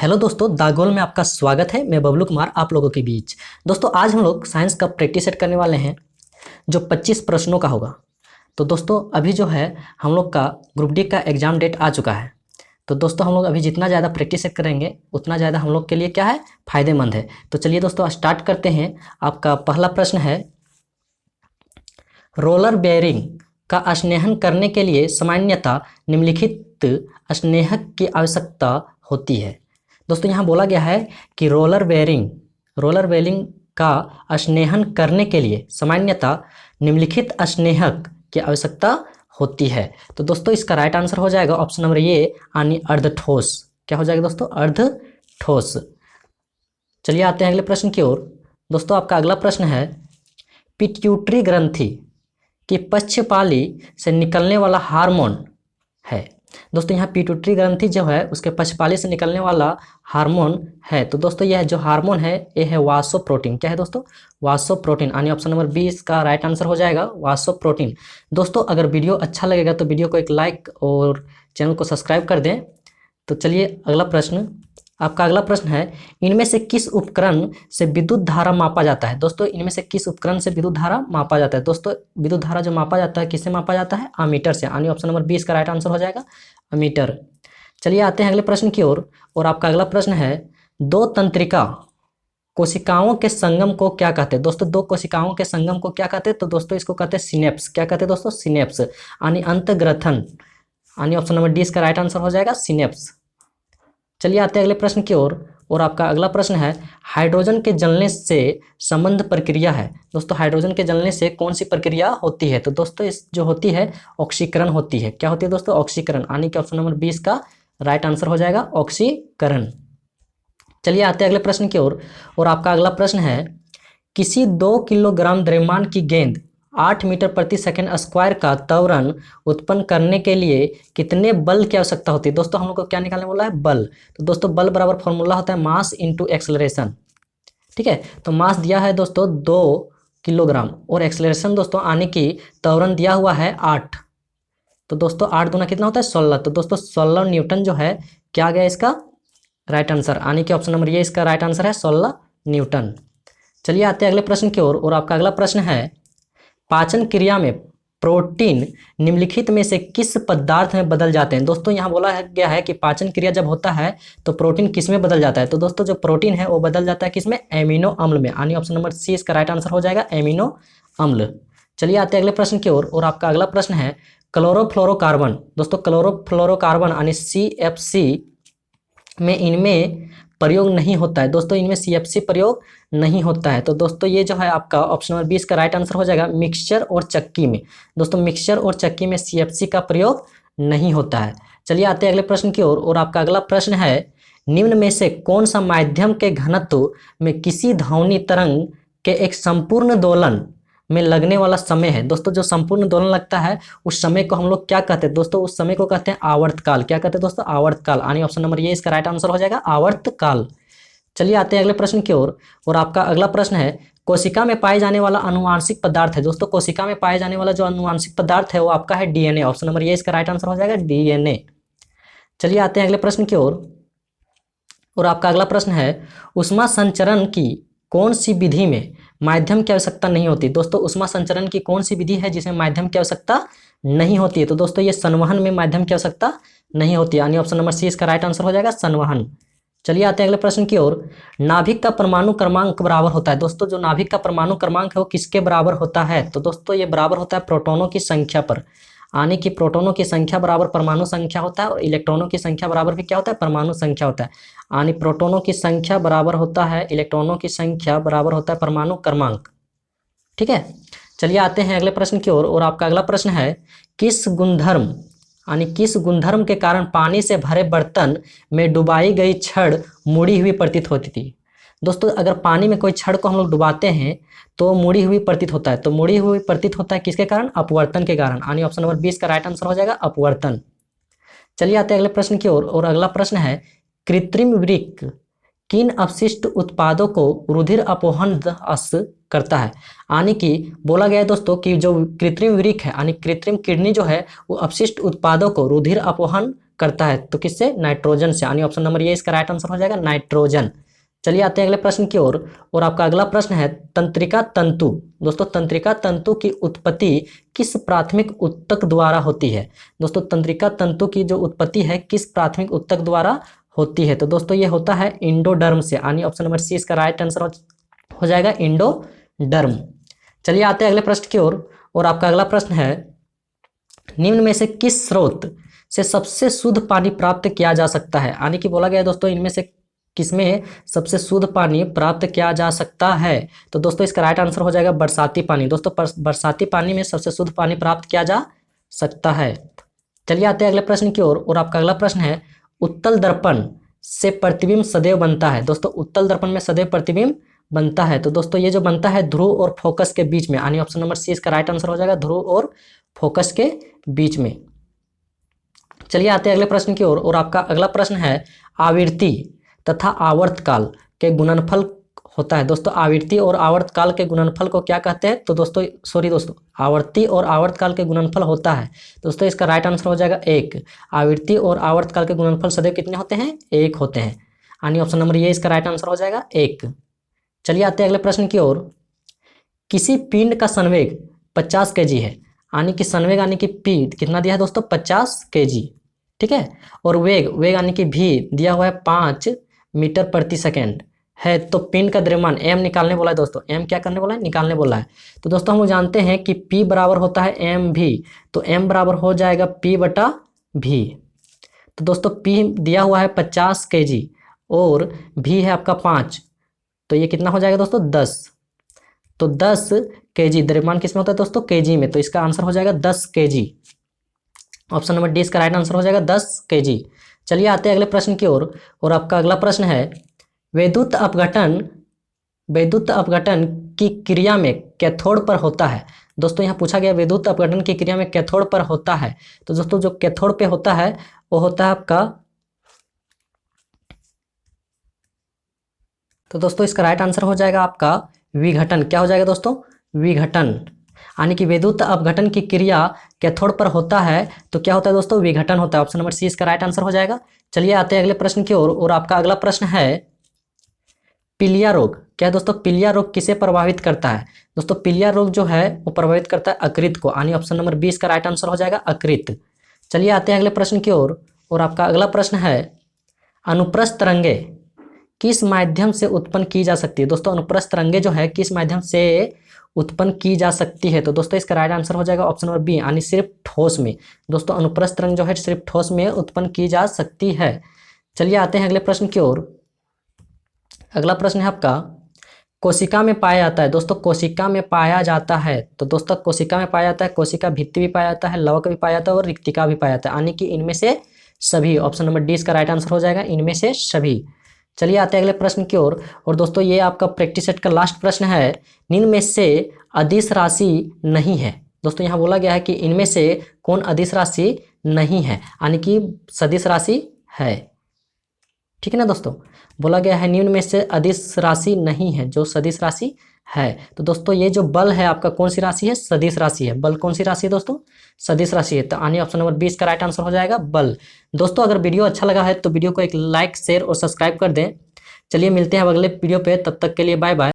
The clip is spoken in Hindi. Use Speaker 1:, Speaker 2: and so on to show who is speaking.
Speaker 1: हेलो दोस्तों, दागोल में आपका स्वागत है। मैं बबलू कुमार आप लोगों के बीच। दोस्तों आज हम लोग साइंस का प्रैक्टिस सेट करने वाले हैं जो 25 प्रश्नों का होगा। तो दोस्तों अभी जो है हम लोग का ग्रुप डी का एग्ज़ाम डेट आ चुका है। तो दोस्तों हम लोग अभी जितना ज़्यादा प्रैक्टिस सेट करेंगे उतना ज़्यादा हम लोग के लिए क्या है, फ़ायदेमंद है। तो चलिए दोस्तों स्टार्ट करते हैं। आपका पहला प्रश्न है, रोलर बेयरिंग का स्नेहन करने के लिए सामान्यतः निम्नलिखित स्नेहक की आवश्यकता होती है। दोस्तों यहाँ बोला गया है कि रोलर बेयरिंग का स्नेहन करने के लिए सामान्यतः निम्नलिखित स्नेहक की आवश्यकता होती है। तो दोस्तों इसका राइट आंसर हो जाएगा ऑप्शन नंबर ए यानी अर्धठोस। क्या हो जाएगा दोस्तों? अर्धठोस। चलिए आते हैं अगले प्रश्न की ओर। दोस्तों आपका अगला प्रश्न है, पिट्यूटरी ग्रंथि की पक्षपाली से निकलने वाला हार्मोन है। दोस्तों यहाँ पिट्यूटरी ग्रंथि जो है उसके पक्षपाली से निकलने वाला हार्मोन है। तो दोस्तों यह जो हार्मोन है ये है वासोप्रोटीन। क्या है दोस्तों? वासोप्रोटीन यानी ऑप्शन नंबर बी इसका राइट आंसर हो जाएगा, वासोप्रोटीन। दोस्तों अगर वीडियो अच्छा लगेगा तो वीडियो को एक लाइक और चैनल को सब्सक्राइब कर दें। तो चलिए अगला प्रश्न। आपका अगला प्रश्न है, इनमें से किस उपकरण से विद्युत धारा मापा जाता है? दोस्तों इनमें से किस उपकरण से विद्युत धारा मापा जाता है? दोस्तों विद्युत धारा जो मापा जाता है किससे मापा जाता है? अमीटर से, यानी ऑप्शन नंबर बी इसका राइट आंसर हो जाएगा, अमीटर। चलिए आते हैं अगले प्रश्न की ओर। और आपका अगला प्रश्न है, दो तंत्रिका कोशिकाओं के संगम को क्या कहते हैं? दोस्तों दो कोशिकाओं के संगम को क्या कहते हैं? तो दोस्तों इसको कहते हैं सिनेप्स। क्या कहते हैं दोस्तों? सिनेप्स यानी अंतग्रथन, यानी ऑप्शन नंबर डी इसका राइट आंसर हो जाएगा, सिनेप्स। चलिए आते हैं अगले प्रश्न की ओर। और आपका अगला प्रश्न है, हाइड्रोजन के जलने से संबंध प्रक्रिया है। दोस्तों हाइड्रोजन के जलने से कौन सी प्रक्रिया होती है? तो दोस्तों इस जो होती है ऑक्सीकरण होती है। क्या होती है दोस्तों? ऑक्सीकरण, यानी कि ऑप्शन नंबर 20 का राइट आंसर हो जाएगा, ऑक्सीकरण। चलिए आते हैं अगले प्रश्न की ओर। और आपका अगला प्रश्न है, किसी 2 किलोग्राम द्रव्यमान की गेंद 8 मीटर प्रति सेकंड स्क्वायर का त्वरण उत्पन्न करने के लिए कितने बल की आवश्यकता होती है? दोस्तों हम लोग को क्या निकालने बोला है? बल। तो दोस्तों बल बराबर फॉर्मूला होता है मास इंटू एक्सेलरेशन। ठीक है, तो मास दिया है दोस्तों 2 किलोग्राम और एक्सेलरेशन दोस्तों आने की त्वरण दिया हुआ है 8। तो दोस्तों 8 दूना कितना होता है? 16। तो दोस्तों 16 न्यूटन जो है क्या आ गया इसका राइट आंसर, यानी कि ऑप्शन नंबर ये इसका राइट आंसर है, 16 न्यूटन। चलिए आते हैं अगले प्रश्न की ओर। और आपका अगला प्रश्न है, पाचन क्रिया में प्रोटीन निम्नलिखित में से किस पदार्थ में बदल जाते हैं? दोस्तों यहाँ बोला गया है कि पाचन क्रिया जब होता है तो प्रोटीन किस में बदल जाता है? तो दोस्तों जो प्रोटीन है वो बदल जाता है किसमें? एमिनो अम्ल में, यानी ऑप्शन नंबर सी इसका राइट आंसर हो जाएगा, एमिनो अम्ल। चलिए आते हैं अगले प्रश्न की ओर। और आपका अगला प्रश्न है, क्लोरोफ्लोरोकार्बन। दोस्तों क्लोरोफ्लोरोकार्बन यानी CFC में इनमें प्रयोग नहीं होता है। दोस्तों इनमें CFC प्रयोग नहीं होता है। तो दोस्तों ये जो है आपका ऑप्शन नंबर 20 का राइट आंसर हो जाएगा, मिक्सचर और चक्की में। दोस्तों मिक्सचर और चक्की में CFC का प्रयोग नहीं होता है। चलिए आते हैं अगले प्रश्न की ओर। और आपका अगला प्रश्न है, निम्न में से कौन सा माध्यम के घनत्व में किसी ध्वनि तरंग के एक संपूर्ण दोलन में लगने वाला समय है? दोस्तों जो संपूर्ण दोलन लगता है उस समय को हम लोग क्या कहते हैं? दोस्तों उस समय को कहते हैं आवर्तकाल। क्या कहते हैं दोस्तों? आवर्तकाल, यानी ऑप्शन नंबर ये इसका राइट आंसर हो जाएगा, आवर्तकाल। चलिए आते हैं अगले प्रश्न की ओर। और आपका अगला प्रश्न है, कोशिका में पाए जाने वाला अनुवांशिक पदार्थ है। दोस्तों कोशिका में पाए जाने वाला जो अनुवांशिक पदार्थ है वो आपका है DNA। ऑप्शन नंबर ये इसका राइट आंसर हो जाएगा, DNA। चलिए आते हैं अगले प्रश्न की ओर। और आपका अगला प्रश्न है, ऊष्मा संचरण की कौन सी विधि में माध्यम की आवश्यकता नहीं होती? दोस्तों ऊष्मा संचरण की कौन सी विधि है जिसमें माध्यम की आवश्यकता नहीं होती है? तो दोस्तों ये संवहन में माध्यम की आवश्यकता नहीं होती, यानी ऑप्शन नंबर सी इसका राइट आंसर हो जाएगा, संवहन। चलिए आते हैं अगले प्रश्न की ओर। नाभिक का परमाणु क्रमांक बराबर होता है। दोस्तों जो नाभिक का परमाणु क्रमांक है वो किसके बराबर होता है? तो दोस्तों ये बराबर होता है प्रोटॉनों की संख्या पर, यानी कि प्रोटॉनों की संख्या बराबर परमाणु संख्या होता है और इलेक्ट्रॉनों की संख्या बराबर भी क्या होता है? परमाणु संख्या होता है। यानी प्रोटॉनों की संख्या बराबर होता है इलेक्ट्रॉनों की संख्या बराबर होता है परमाणु क्रमांक। ठीक है, चलिए आते हैं अगले प्रश्न की ओर। और आपका अगला प्रश्न है, किस गुणधर्म यानी किस गुणधर्म के कारण पानी से भरे बर्तन में डुबाई गई छड़ मुड़ी हुई प्रतीत होती थी? दोस्तों अगर पानी में कोई छड़ को हम लोग डुबाते हैं तो मुड़ी हुई प्रतीत होता है। तो मुड़ी हुई प्रतीत होता है किसके कारण? अपवर्तन के कारण, यानी ऑप्शन नंबर 20 का राइट आंसर हो जाएगा, अपवर्तन। चलिए आते हैं अगले प्रश्न की ओर। और अगला प्रश्न है, कृत्रिम वृक्क किन अपशिष्ट उत्पादों को रुधिर अपोहन करता है? यानी कि बोला गया है दोस्तों कि जो कृत्रिम वृक्क है यानी कृत्रिम किडनी जो है वो अपशिष्ट उत्पादों को रुधिर अपोहन करता है, तो किससे? नाइट्रोजन से, यानी ऑप्शन नंबर ये इसका राइट आंसर हो जाएगा, नाइट्रोजन। चलिए आते हैं अगले प्रश्न की ओर, और आपका अगला प्रश्न है तंत्रिका तंतु। दोस्तों तंत्रिका तंतु की उत्पत्ति किस प्राथमिक ऊतक द्वारा होती है? दोस्तों तंत्रिका तंतु की जो उत्पत्ति है किस प्राथमिक ऊतक द्वारा होती है? तो दोस्तों ये होता है इंडोडर्म से, यानी ऑप्शन नंबर सी इसका राइट आंसर हो जाएगा, इंडोडर्म। चलिए आते हैं अगले प्रश्न की ओर, और आपका अगला प्रश्न है निम्न में से किस स्रोत से सबसे शुद्ध पानी प्राप्त किया जा सकता है? यानी कि बोला गया है दोस्तों इनमें से किसमें सबसे शुद्ध पानी प्राप्त किया जा सकता है? तो दोस्तों इसका राइट आंसर हो जाएगा बरसाती पानी। दोस्तों बरसाती पानी में सबसे शुद्ध पानी प्राप्त किया जा सकता है। चलिए आते हैं अगले प्रश्न की ओर, और आपका अगला प्रश्न है उत्तल दर्पण से प्रतिबिंब सदैव बनता है। दोस्तों उत्तल दर्पण में सदैव प्रतिबिंब बनता है, तो दोस्तों ये जो बनता है ध्रुव और फोकस के बीच में, यानी ऑप्शन नंबर सी इसका राइट आंसर हो जाएगा, ध्रुव और फोकस के बीच में। चलिए आते हैं अगले प्रश्न की ओर, और आपका अगला प्रश्न है आवृत्ति तथा आवर्तकाल के गुणनफल होता है। दोस्तों आवृत्ति और आवर्तकाल के गुणनफल को क्या कहते हैं? तो दोस्तों आवर्ती और आवर्तकाल के गुणनफल होता है। दोस्तों इसका राइट आंसर हो जाएगा 1। आवृत्ति और आवर्तकाल के गुणनफल सदैव कितने होते हैं? 1 होते हैं, यानी ऑप्शन नंबर ये इसका राइट आंसर हो जाएगा 1। चलिए आते हैं अगले प्रश्न की ओर, किसी पिंड का संवेग 50 kg है, यानी कि संवेग यानी कि पी कितना दिया है दोस्तों? 50 kg, ठीक है। और वेग यानी कि भी दिया हुआ है 5 मीटर प्रति सेकेंड है। तो पिंड का द्रव्यमान एम निकालने बोला है दोस्तों, एम क्या करने बोला है? निकालने बोला है। तो दोस्तों हम लोग जानते हैं कि पी बराबर होता है एम भी, तो एम बराबर हो जाएगा पी बटा भी। तो दोस्तों पी दिया हुआ है 50 kg और भी है आपका 5, तो ये कितना हो जाएगा दोस्तों? 10। तो 10 kg द्रव्यमान किस में होता है दोस्तों? kg में, तो इसका आंसर हो जाएगा 10 kg। ऑप्शन नंबर डी इसका राइट आंसर हो जाएगा 10 kg। चलिए आते हैं अगले प्रश्न की ओर, और आपका अगला प्रश्न है विद्युत अपघटन की क्रिया में कैथोड पर होता है। दोस्तों यहाँ पूछा गया विद्युत अपघटन की क्रिया में कैथोड पर होता है, तो दोस्तों जो कैथोड पे होता है वो होता है आपका, तो दोस्तों इसका राइट आंसर हो जाएगा आपका विघटन। क्या हो जाएगा दोस्तों? विघटन, यानी कि विद्युत अपघटन की क्रिया कैथोड पर होता है तो क्या होता है दोस्तों? विघटन होता है। ऑप्शन नंबर सी इसका राइट आंसर हो जाएगा। चलिए आते हैं अगले प्रश्न की ओर, और आपका अगला प्रश्न है पीलिया रोग। क्या है दोस्तों? पीलिया रोग किसे प्रभावित करता है? दोस्तों पीलिया रोग जो है वो प्रभावित करता है यकृत को, यानी ऑप्शन नंबर बी इसका राइट आंसर हो जाएगा यकृत। चलिए आते हैं अगले प्रश्न की ओर, और आपका अगला प्रश्न है अनुप्रस्थ तरंगे किस माध्यम से उत्पन्न की जा सकती है? दोस्तों अनुप्रस्थ तरंगे जो है किस माध्यम से उत्पन्न की जा सकती है? तो दोस्तों इसका राइट आंसर हो जाएगा ऑप्शन नंबर बी, यानी सिर्फ ठोस में। दोस्तों अनुप्रस्थ तरंग जो है सिर्फ ठोस में उत्पन्न की जा सकती है। चलिए आते हैं अगले प्रश्न की ओर। अगला प्रश्न है आपका कोशिका में पाया जाता है। दोस्तों कोशिका में पाया जाता है, तो दोस्तों कोशिका में पाया जाता है, कोशिका भित्ति भी पाया जाता है, लवक भी पाया जाता है और रिक्तिका भी पाया जाता है, यानी कि इनमें से सभी। ऑप्शन नंबर डी इसका राइट आंसर हो जाएगा, इनमें से सभी। चलिए आते हैं अगले प्रश्न की ओर, और दोस्तों ये आपका प्रैक्टिस सेट का लास्ट प्रश्न है निम्न में से अदिश राशि नहीं है। दोस्तों यहाँ बोला गया है कि इनमें से कौन अदिश राशि नहीं है, यानी कि सदिश राशि है, ठीक है ना दोस्तों। बोला गया है निम्न में से अदिश राशि नहीं है, जो सदिश राशि है। तो दोस्तों ये जो बल है आपका कौन सी राशि है? सदिश राशि है। बल कौन सी राशि है दोस्तों? सदिश राशि है। तो आने ऑप्शन नंबर 20 का राइट आंसर हो जाएगा बल। दोस्तों अगर वीडियो अच्छा लगा है तो वीडियो को एक लाइक शेयर और सब्सक्राइब कर दें। चलिए मिलते हैं अब अगले वीडियो पे, तब तक के लिए बाय बाय।